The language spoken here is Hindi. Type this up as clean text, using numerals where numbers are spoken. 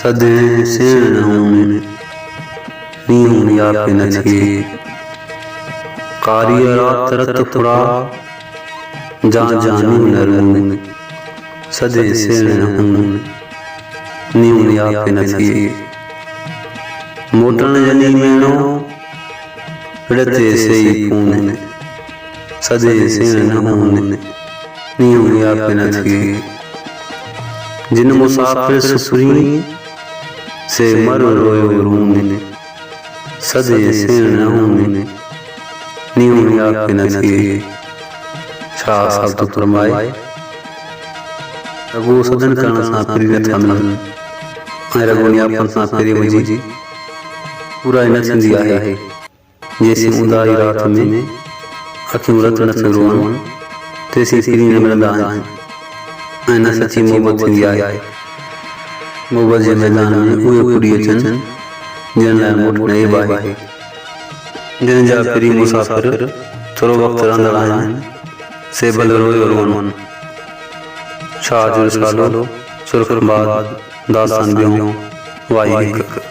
सदे सेण न होने नीहूं यापे न थिए कार्य रात रत फुड़ा जा जानी न रूने सदे सेण न होने नीहूं यापे न थिए मोटन जनी मेणो रते से ही पूने सदे सेण न होने नीहूं यापे न थिए जिन मुसाफिर सुफरी से मर रोयो रूने सदे सेण न होने नीहूं यापे न थिए छा शब्द फरमाए रघु सदन करण सां फिरी नथा मिलनि ऐं रघु यापन सां फिरी वञी पूरा न थींदी आहे जेसीं ऊंदाही रात में अखियूं रत नथियूं रोअनि तेसीं फिरी न मिलंदा आहिनि ऐं न सची मोहबत थींदी आहे मोहबत जे मैदान में उहे पुरी अचनि जिन लाइ मोट न एब आहे जिन जा फिरी मुसाफ़िर थोरो वक़्तु रहंदड़ आहिनि से भले रोयो रोअनि छा जो रिसालो सुर्ख़बाद दास्तान ॿियों वाई हिकु।